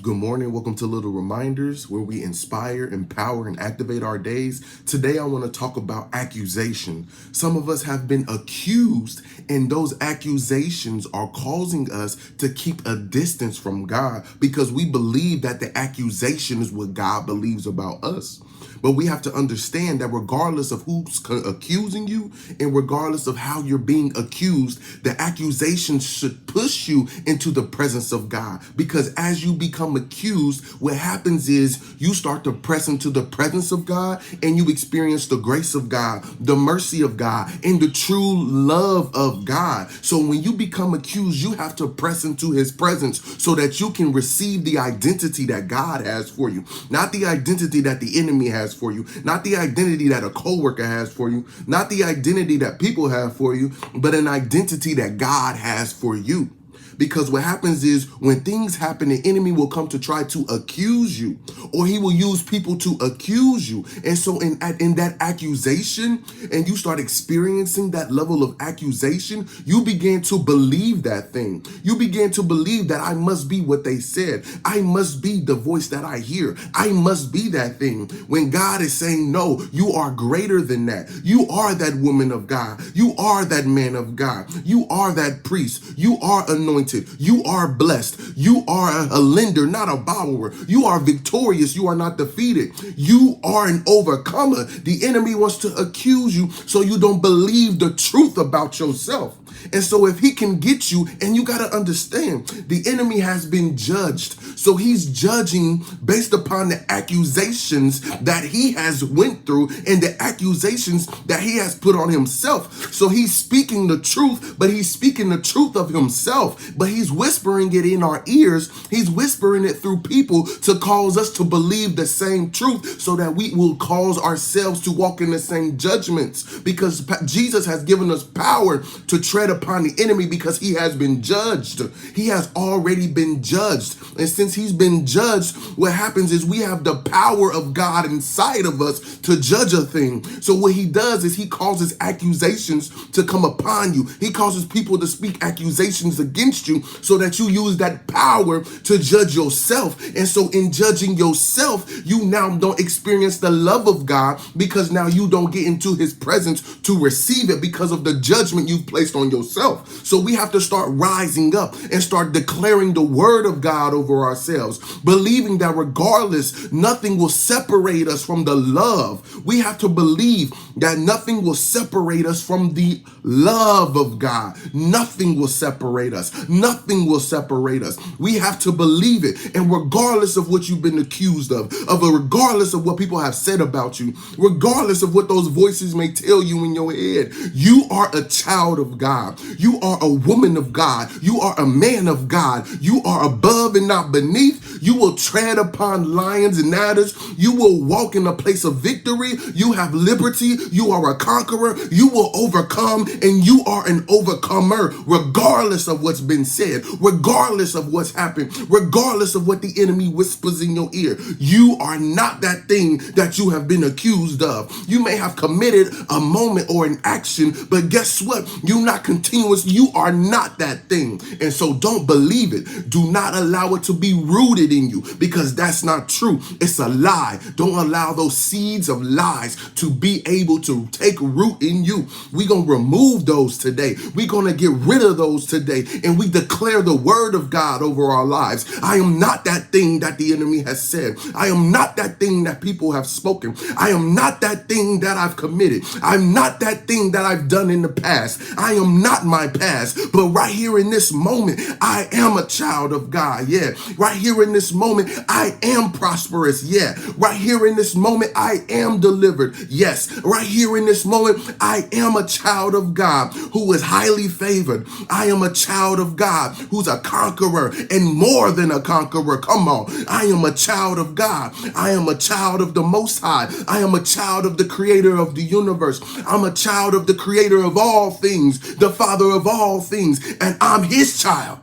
Good morning. Welcome to Little Reminders, where we inspire, empower, and activate our days. Today, I want to talk about accusation. Some of us have been accused, and those accusations are causing us to keep a distance from God because we believe that the accusation is what God believes about us. But we have to understand that regardless of who's accusing you and regardless of how you're being accused, the accusations should push you into the presence of God. Because as you become accused, what happens is you start to press into the presence of God and you experience the grace of God, the mercy of God, and the true love of God. So when you become accused, you have to press into his presence so that you can receive the identity that God has for you, not the identity that the enemy has for you, not the identity that a coworker has for you, not the identity that people have for you, but an identity that God has for you. Because what happens is when things happen, the enemy will come to try to accuse you, or he will use people to accuse you. And so in that accusation, and you start experiencing that level of accusation, you begin to believe that thing. You begin to believe that I must be what they said. I must be the voice that I hear. I must be that thing. When God is saying, no, you are greater than that. You are that woman of God. You are that man of God. You are that priest. You are anointed. You are blessed. You are a lender, not a borrower. You are victorious. You are not defeated. You are an overcomer. The enemy wants to accuse you so you don't believe the truth about yourself. And so if he can get you, and you got to understand, the enemy has been judged. So he's judging based upon the accusations that he has went through and the accusations that he has put on himself. So he's speaking the truth, but he's speaking the truth of himself. But he's whispering it in our ears. He's whispering it through people to cause us to believe the same truth so that we will cause ourselves to walk in the same judgments. Because Jesus has given us power to tread upon the enemy because he has been judged. He has already been judged. And since he's been judged, what happens is we have the power of God inside of us to judge a thing. So what he does is he causes accusations to come upon you. He causes people to speak accusations against you so that you use that power to judge yourself. And so in judging yourself, you now don't experience the love of God because now you don't get into his presence to receive it because of the judgment you've placed on yourself. So we have to start rising up and start declaring the word of God over ourselves, believing that regardless, nothing will separate us from the love. We have to believe that nothing will separate us from the love of God. Nothing will separate us. Nothing will separate us. We have to believe it. And regardless of what you've been accused of regardless of what people have said about you, regardless of what those voices may tell you in your head, you are a child of God. You are a woman of God. You are a man of God. You are above and not beneath. You will tread upon lions and adders. You will walk in a place of victory. You have liberty. You are a conqueror. You will overcome, and you are an overcomer regardless of what's been said, regardless of what's happened, regardless of what the enemy whispers in your ear. You are not that thing that you have been accused of. You may have committed a moment or an action, but guess what? You're not continuous. You are not that thing. And so don't believe it. Do not allow it to be rooted in you because that's not true. It's a lie. Don't allow those seeds of lies to be able to take root in you. We're going to remove those today. We're going to get rid of those today. And we declare the word of God over our lives. I am not that thing that the enemy has said. I am not that thing that people have spoken. I am not that thing that I've committed. I'm not that thing that I've done in the past. I am not my past, but right here in this moment, I am a child of God. Yeah. Right here in this moment, I am prosperous. Yeah. Right here in this moment, I am delivered. Yes. Right here in this moment, I am a child of God who is highly favored. I am a child of God who's a conqueror and more than a conqueror. Come on. I am a child of God. I am a child of the Most High. I am a child of the creator of the universe. I'm a child of the creator of all things, the Father of all things, and I'm his child.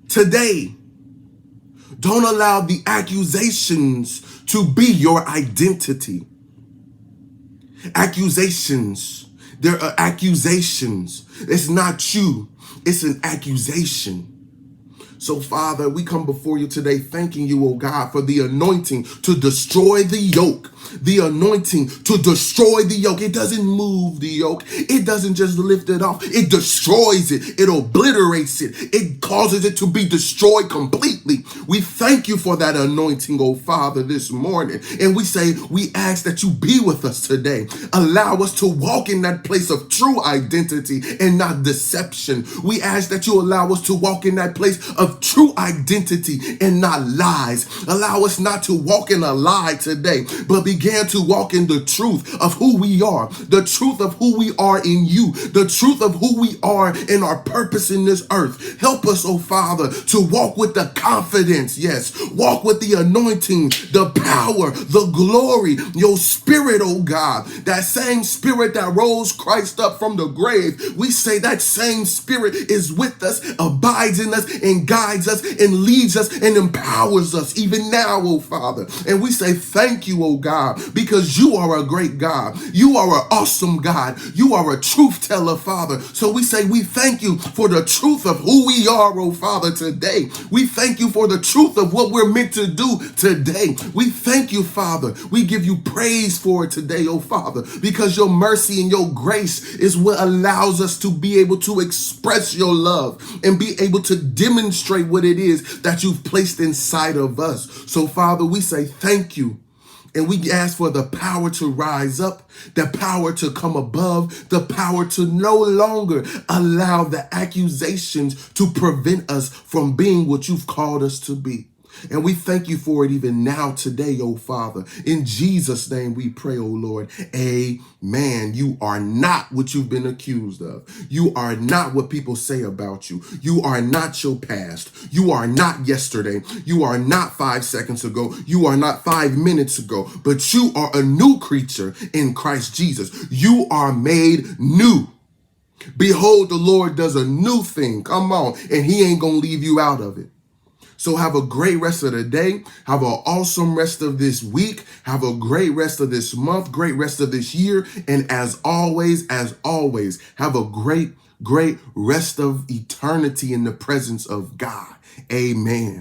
Today, don't allow the accusations to be your identity. Accusations. There are accusations. It's not you. It's an accusation. So, Father, we come before you today thanking you, oh God, for the anointing to destroy the yoke. The anointing to destroy the yoke. It doesn't move the yoke. It doesn't just lift it off. It destroys it. It obliterates it. It causes it to be destroyed completely. We thank you for that anointing, oh Father, this morning. And we ask that you be with us today. Allow us to walk in that place of true identity and not deception. We ask that you allow us to walk in that place of true identity and not lies. Allow us not to walk in a lie today, but began to walk in the truth of who we are, the truth of who we are in you, the truth of who we are in our purpose in this earth. Help us, oh Father, to walk with the confidence, yes, walk with the anointing, the power, the glory, your spirit, oh God, that same spirit that rose Christ up from the grave. We say that same spirit is with us, abides in us, and guides us, and leads us, and empowers us even now, oh Father. And we say thank you, oh God, because you are a great God. You are an awesome God. You are a truth teller, Father. So we say we thank you for the truth of who we are, oh Father, today. We thank you for the truth of what we're meant to do today. We thank you, Father. We give you praise for it today, oh Father, because your mercy and your grace is what allows us to be able to express your love and be able to demonstrate what it is that you've placed inside of us. So, Father, we say thank you. And we ask for the power to rise up, the power to come above, the power to no longer allow the accusations to prevent us from being what you've called us to be. And we thank you for it even now today, oh Father. In Jesus' name we pray, oh Lord. Amen. You are not what you've been accused of. You are not what people say about you. You are not your past. You are not yesterday. You are not 5 seconds ago. You are not 5 minutes ago. But you are a new creature in Christ Jesus. You are made new. Behold, the Lord does a new thing. Come on. And he ain't going to leave you out of it. So have a great rest of the day. Have an awesome rest of this week. Have a great rest of this month, great rest of this year. And as always, have a great rest of eternity in the presence of God. Amen.